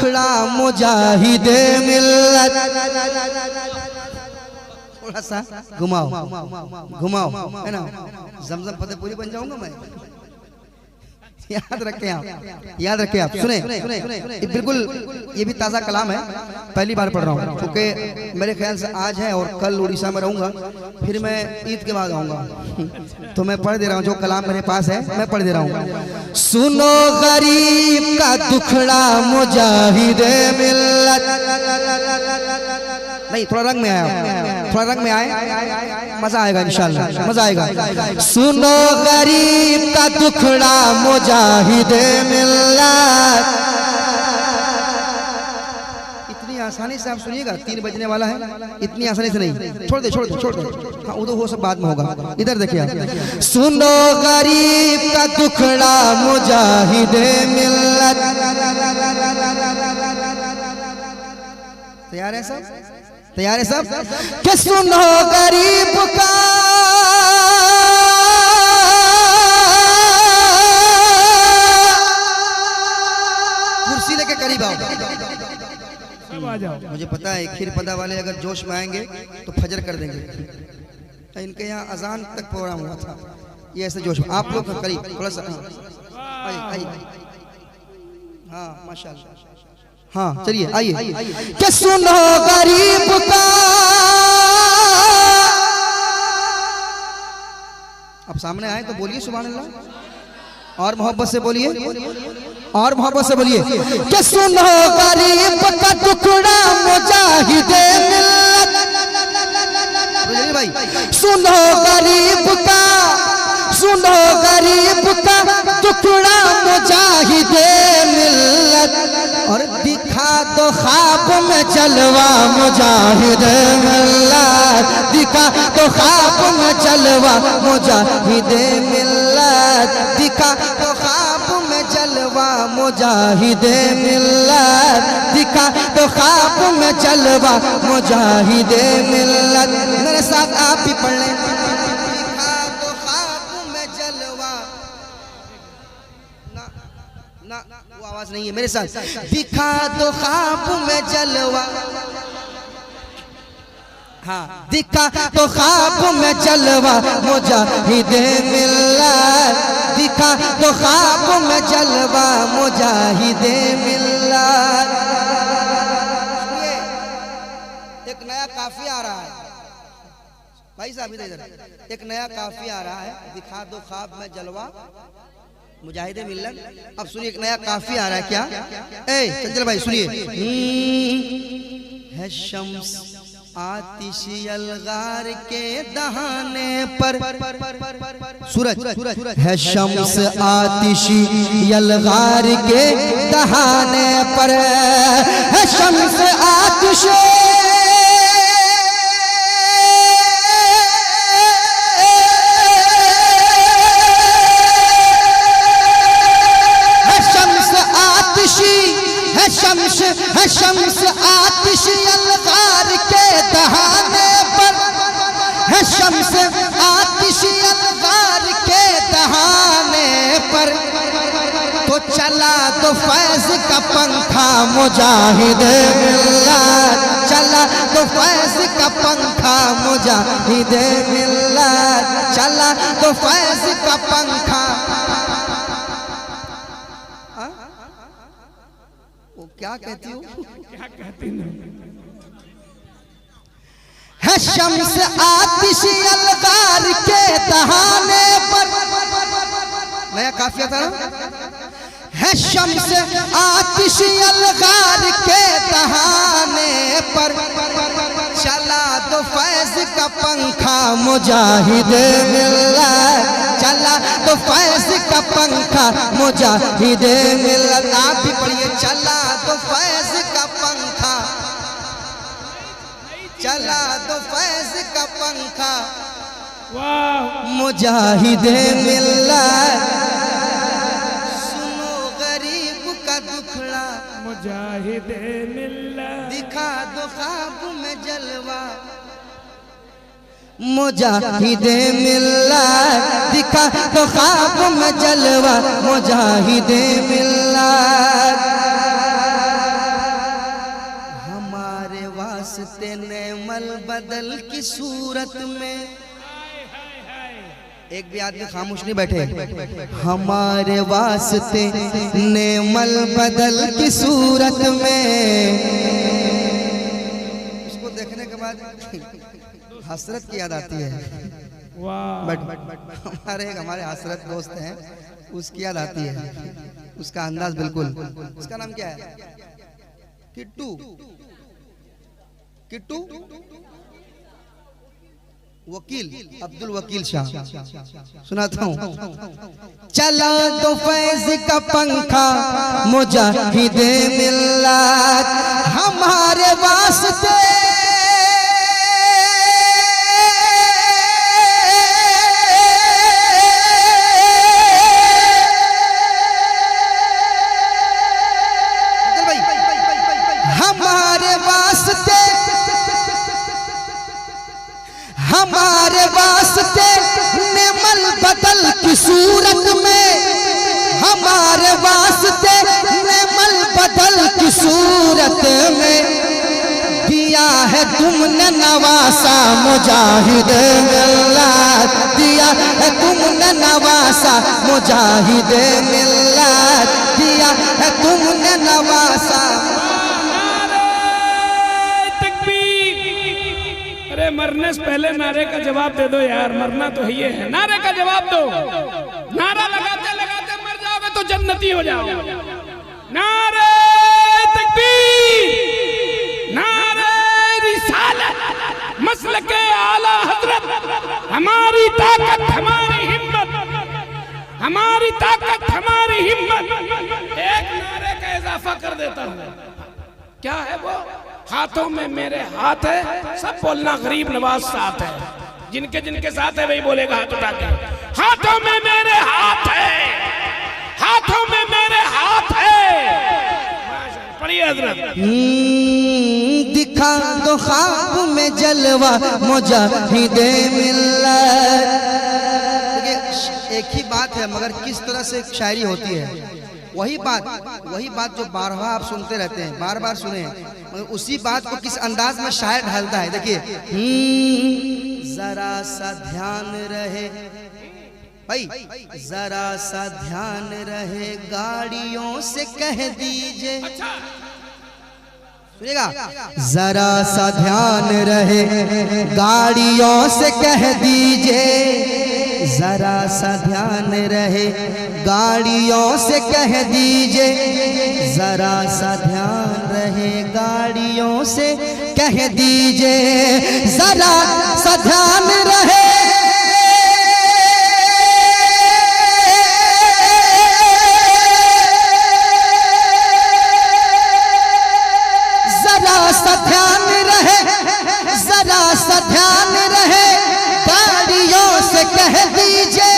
दुखड़ा मुजाहिदे मिल्लत। थोड़ा सा घुमाओ घुमाओ, है ना, जमजम फतेहपुरी बन जाऊंगा मैं। याद रखें आप, याद रखें आप। सुने बिल्कुल, ये भी ताज़ा कलाम है, पहली बार पढ़ रहा हूँ क्योंकि मेरे ख्याल से आज है और कल उड़ीसा में रहूंगा, फिर मैं ईद के बाद आऊंगा। तो मैं पढ़ दे रहा हूँ, जो कलाम मेरे पास है मैं पढ़ दे रहा हूँ। सुनो गरीब का दुखड़ा मुजाहिदे मिल्लत। नहीं, थोड़ा रंग में आया, थोड़ा रंग में आए, मजा आएगा इंशाल्लाह, मजा आएगा। सुनो गरीब का दुखड़ा मुजाहिदे मिल्लत। इतनी आसानी से आप सुनिएगा, 3 बजने वाला है, इतनी आसानी से नहीं। छोड़ दे छोड़ दे छोड़ दे, हाँ उधर वो सब बाद में होगा, इधर देखिए आप। सुनो गरीब का दुखड़ा मुजाहिदे मिल्लत। तैयार है सब? तैयार है सब? कि सुनो गरीब का कुर्सी लेके करीब आओ, मुझे पता है खीर पदा वाले अगर जोश में आएंगे तो फजर कर देंगे। इनके यहाँ अजान तक प्रोग्राम हुआ था, ये ऐसे जोश में। आप लोग करीब थोड़ा सा, आइए, हाँ माशाल्लाह, हाँ चलिए आइए। कि सुनो गरीब का, अब सामने आए तो बोलिए सुभान अल्लाह, और मोहब्बत से बोलिए, और मोहब्बत से बोलिए। कि सुनो गरीब का टुकड़ा मुजाहिदे मिल्लत। भाई सुनो गरीब का, सुनो गरीब का टुकड़ा मुजाहिदे मिल्लत। और दिखा दो ख्वाब में जलवा मुजाहिदे मिल्लत। दिखा दो ख्वाब में जलवा मुजाहिदे मिल्लत। दिखा दो ख्वाब में जलवा मुजाहिदे मिल्लत। दिखा दो ख्वाब में जलवा मुजाहिदे मिल्लत। मेरे साथ आप भी पढ़ लें। दिखा दो ख्वाब में जलवा, ना वो आवाज नहीं है, मेरे साथ। दिखा दो ख्वाब में जलवा, हाँ दिखा तो ख्वाब में जलवा मुजाहिदे मिल्लत। दिखा तो ख्वाब में जलवा मुजाहिदे मिल्लत। एक नया काफिया आ रहा है भाई साहब, इधर एक नया काफिया आ रहा है। दिखा दो ख्वाब में जलवा मुजाहिदे मिल्लत। अब सुनिए, एक नया काफिया आ रहा है। क्या? चंचल भाई सुनिए। है शम्स आतिशी अलगार के दहाने पर, सूरज है शम्स आतिशी अलगार के दहाने पर। है शम्स आतिशी है शम्स आतिशी अलगार के दहाने पर। है शम्स आतिशी अलगार के दहाने पर। तो चला तो फैज का पंखा मुजाहिदे मिल्लत। चला तो फैज का पंखा मुजाहिदे मिल्लत। चला तो फैज का पंखा। क्या कहती हूँ? क्या कहती हूँ? है शम्स आतिशी अलगार के दहाने पर। नया काफिया था ना? है शम्स आतिशी अलगार के दहाने पर। चला तो फैज का पंखा मुजाहिदे मिल्लत। चला तो फैज का पंखा मुजाहिदे मिल्लत। आप भी पढ़िए। चला तो फैज का पंखा, चला तो फैज का पंखा मुजाहिदे मिल्लत। सुनो गरीब का दुखड़ा मुजाहिदे मिल्लत। दिखा दो ख्वाब में जलवा मुजाहिदे मिल्लत। दिखा दो ख्वाब में जलवा मुजाहिदे मिल्लत। वास्ते नेमल बदल की सूरत में। एक भी आदमी खामोश नहीं बैठे। हमारे वास्ते नेमल बदल की सूरत में। उसको देखने के बाद हसरत की याद आती है। हमारे हसरत दोस्त हैं, उसकी याद आती है। उसका अंदाज बिल्कुल। उसका नाम क्या है? किट्टू। किट्टू वकील, अब्दुल वकील शाह। सुनाता हूँ। चला तो फैज का पंखा मुजाहिदे मिल्लत हमारे वास्ते। हमारे वास्ते नेमल बदल की सूरत में। हमारे वास्ते नेमल बदल की सूरत में दिया है तुमने नवासा मुजाहिद मिल्लत। दिया है तुमने नवासा मुजाहिद मिल्लत। दिया है तुमने नवासा। मरने से पहले नारे का जवाब दे दो यार, मरना तो ये है। नारे का जवाब दो। नारा लगाते लगाते मर जाओगे तो जन्नती हो जाओगे। नारे तकबीर, नारे रिसालत, मसलके आला हजरत। हमारी ताकत हमारी हिम्मत, हमारी ताकत हमारी हिम्मत। एक नारे का इजाफा कर देता हूँ। क्या है वो? हाथों में मेरे हाथ है। सब बोलना गरीब नवाज साथ है। जिनके जिनके साथ है वही बोलेगा हाथ उठा के। हाथों में मेरे हाथ है, हाथों में मेरे हाथ है। पढ़िए हजरत। दिखा दो ख्वाब में जलवा मुजाहिदे मिल्लत। एक ही बात है मगर किस तरह से शायरी होती है। वही बात जो बारहा आप सुनते रहते हैं, बार बार सुने, मगर उसी बात को किस अंदाज में शायर ढालता है। देखिए, जरा सा ध्यान रहे भाई, जरा सा ध्यान रहे गाड़ियों से कह दीजिए। सुनिएगा, जरा सा ध्यान रहे गाड़ियों से कह दीजिए। जरा सा ध्यान रहे गाड़ियों से कह दीजिए। जरा सा ध्यान रहे गाड़ियों से कह दीजिए। जरा सा ध्यान रहे, जरा सा ध्यान रहे, जरा सा ध्यान रहे गाड़ियों से कह दीजिए।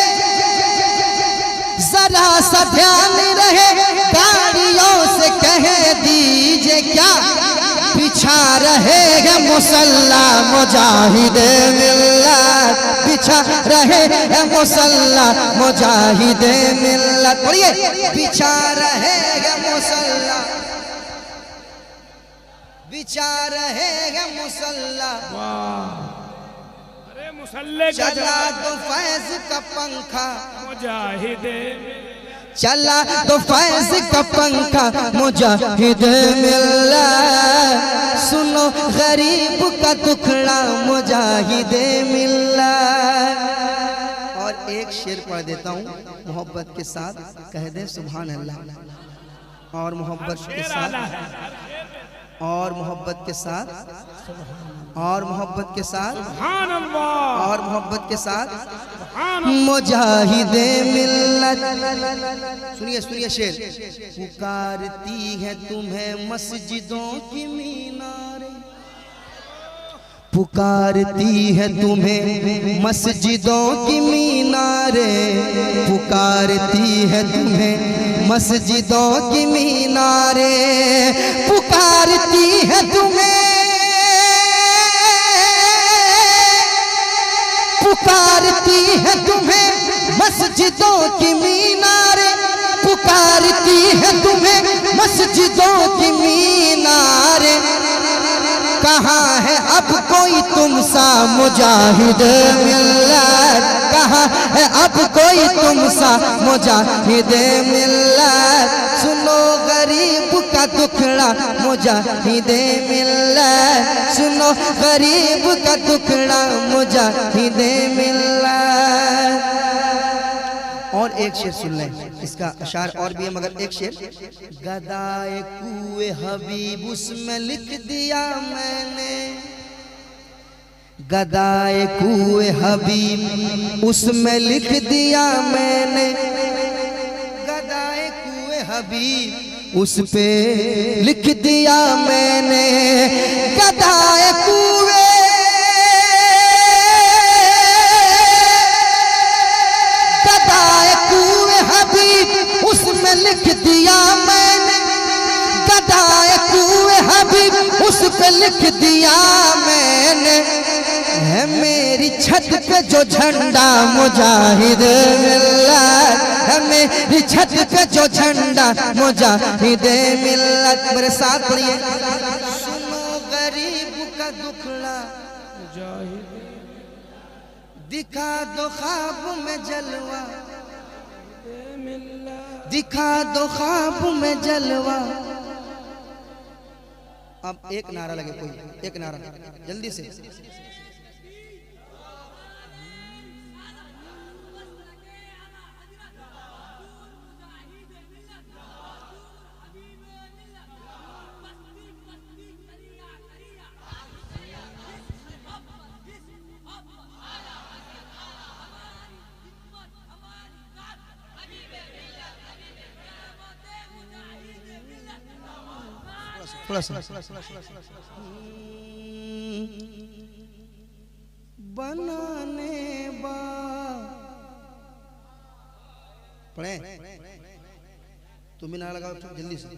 जरा सा ध्यान रहे गाड़ियों से कह दीजिए। क्या बिछा रहेगा मुसल्ला मुजाहिदे मिल्लत। बिछा रहेगा मुसल्ला मुजाहिदे मिल्लत। पढ़िए, बिछा रहेगा मुसल्ला, बिछा रहेगा मुसल्ला। मुसल्ले का चला तो फैज का पंखा मुजाहिदे। चला तो फैज का पंखा मुजाहिदे मिल्लत। सुनो गरीब का दुखड़ा मुजाहिदे मिल्लत। और एक शेर पढ़ देता हूँ मोहब्बत के साथ, कह दे सुभान अल्लाह। और मोहब्बत के साथ, और मोहब्बत के साथ, और मोहब्बत के साथ, सुभान अल्लाह। और मोहब्बत के साथ मुजाहिदे मिल्लत। सुनिए सुनिए शेर। पुकारती है तुम्हें मस्जिदों की मीनारें। पुकारती है तुम्हें मस्जिदों की मीनारें। पुकारती है तुम्हें मस्जिदों की मीनारें। पुकारती है तुम्हें, पुकारती है तुम्हें मस्जिदों की मीनारें। पुकारती है तुम्हें मस्जिदों की मीनारें। कहाँ है अब कोई तुम सा मुजाहिद मिल्लत, कहाँ है अब कोई तुम सा मुजाहिद मिल्लत, सुनो गरीब का दुखड़ा मुजाहिद मिल्लत, सुनो गरीब का दुखड़ा मुजाहिद मिल्लत। और एक शेर सुन लें, इसका अशार और भी है मगर एक शेर। गदाए कुए हबीब उसमें लिख दिया मैंने, गदाए कुए हबीब उसमें लिख दिया मैंने, गदाए कुए हबीब उस पे लिख दिया मैंने, गदाए कुए उसमें लिख दिया मैंने, गदाए कुए हबीब उस पे लिख दिया मैंने, है मेरी छत पे जो झंडा मुजाहिद मिल्लत, है मेरी छत पे जो झंडा मुजाहिद मिल्लत। मेरे साथ पढ़िए, सुनो गरीब का दुखड़ा दिखा दो ख्वाब में जलवा, दिखा दो ख्वाब में जलवा। अब एक नारा लगे, कोई एक नारा जल्दी से। थोड़ा सा बनाने बा पढ़े, तुम भी नारा लगाओ जल्दी से।